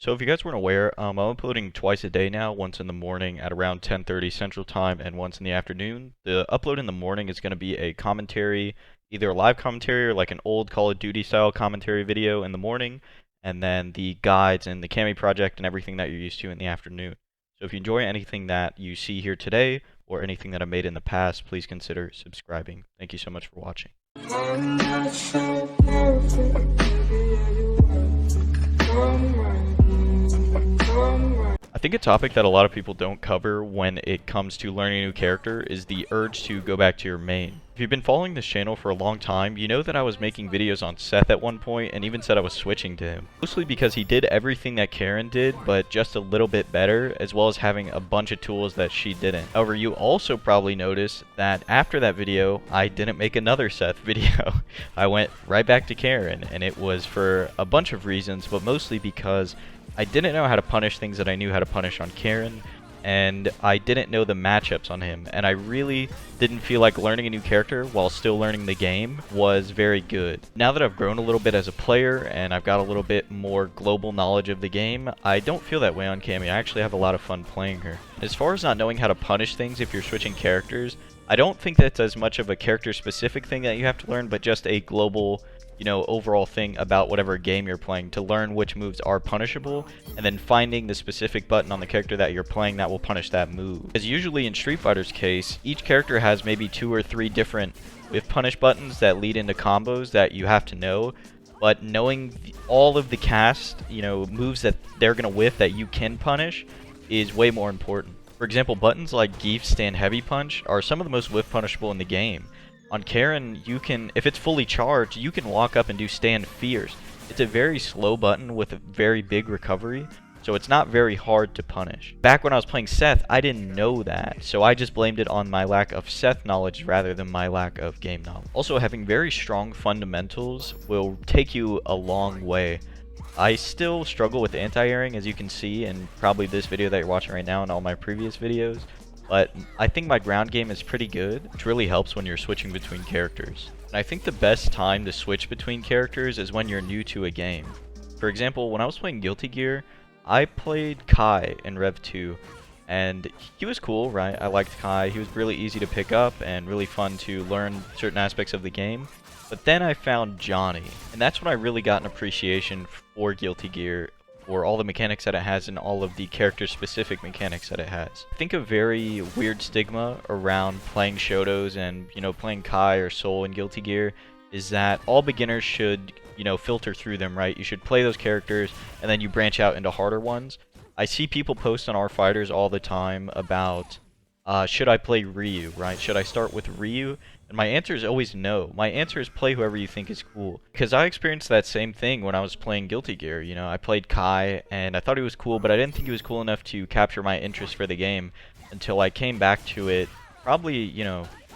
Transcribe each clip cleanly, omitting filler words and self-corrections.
So if you guys weren't aware, I'm uploading twice a day now, once in the morning at around 10:30 Central Time and once in the afternoon. The upload in the morning is going to be a commentary, either a live commentary or like an old Call of Duty style commentary video in the morning, and then the guides and the Cami project and everything that you're used to in the afternoon. So if you enjoy anything that you see here today or anything that I made in the past, please consider subscribing. Thank you so much for watching. I'm not so perfect, baby, I think a topic that a lot of people don't cover when it comes to learning a new character is the urge to go back to your main. If you've been following this channel for a long time, you know that I was making videos on Seth at one point and even said I was switching to him. Mostly because he did everything that Karen did, but just a little bit better, as well as having a bunch of tools that she didn't. However, you also probably noticed that after that video, I didn't make another Seth video. I went right back to Karen, and it was for a bunch of reasons, but mostly because I didn't know how to punish things that I knew how to punish on Karen, and I didn't know the matchups on him, and I really didn't feel like learning a new character while still learning the game was very good. Now that I've grown a little bit as a player and I've got a little bit more global knowledge of the game, I don't feel that way on Cammy. I actually have a lot of fun playing her. As far as not knowing how to punish things if you're switching characters, I don't think that's as much of a character specific thing that you have to learn, but just a global overall thing about whatever game you're playing to learn which moves are punishable, and then finding the specific button on the character that you're playing that will punish that move. As usually in Street Fighter's case, each character has maybe 2 or 3 different whiff punish buttons that lead into combos that you have to know, but knowing all of the cast, moves that they're going to whiff that you can punish is way more important. For example, buttons like Geef Stand Heavy Punch are some of the most whiff punishable in the game. On Karen, you can, if it's fully charged, you can walk up and do Stand Fierce. It's a very slow button with a very big recovery, so it's not very hard to punish. Back when I was playing Seth, I didn't know that, so I just blamed it on my lack of Seth knowledge rather than my lack of game knowledge. Also, having very strong fundamentals will take you a long way. I still struggle with anti-airing, as you can see in probably this video that you're watching right now and all my previous videos. But I think my ground game is pretty good, which really helps when you're switching between characters. And I think the best time to switch between characters is when you're new to a game. For example, when I was playing Guilty Gear, I played Kai in Rev 2, and he was cool, right? I liked Kai. He was really easy to pick up and really fun to learn certain aspects of the game. But then I found Johnny, and that's when I really got an appreciation for Guilty Gear, for all the mechanics that it has and all of the character-specific mechanics that it has. I think a very weird stigma around playing Shotos and, playing Kai or Soul in Guilty Gear is that all beginners should, filter through them, right? You should play those characters and then you branch out into harder ones. I see people post on our fighters all the time about, should I play Ryu, right? Should I start with Ryu? And my answer is always no. My answer is play whoever you think is cool. Because I experienced that same thing when I was playing Guilty Gear. I played Kai, and I thought he was cool, but I didn't think he was cool enough to capture my interest for the game until I came back to it probably,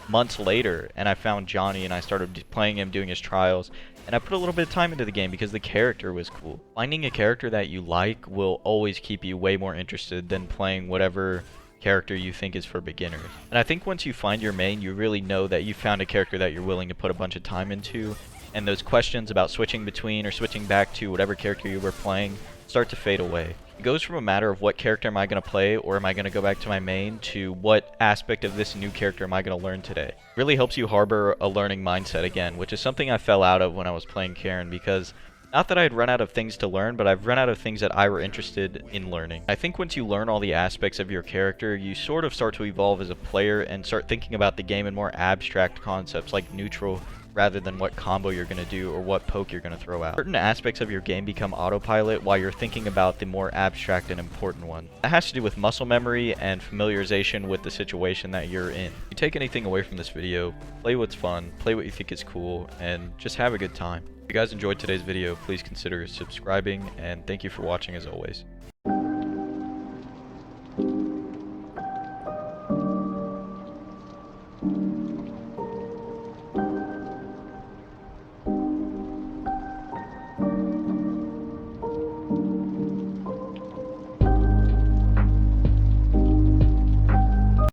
months later, and I found Johnny, and I started playing him, doing his trials, and I put a little bit of time into the game because the character was cool. Finding a character that you like will always keep you way more interested than playing whatever character you think is for beginners. And I think once you find your main, you really know that you found a character that you're willing to put a bunch of time into, and those questions about switching between or switching back to whatever character you were playing start to fade away. It goes from a matter of what character am I going to play, or am I going to go back to my main, to what aspect of this new character am I going to learn today. It really helps you harbor a learning mindset again, which is something I fell out of when I was playing Karen, because not that I had run out of things to learn, but I've run out of things that I were interested in learning. I think once you learn all the aspects of your character, you sort of start to evolve as a player and start thinking about the game in more abstract concepts like neutral rather than what combo you're going to do or what poke you're going to throw out. Certain aspects of your game become autopilot while you're thinking about the more abstract and important one. That has to do with muscle memory and familiarization with the situation that you're in. If you take anything away from this video, play what's fun, play what you think is cool, and just have a good time. If you guys enjoyed today's video, please consider subscribing, and thank you for watching as always.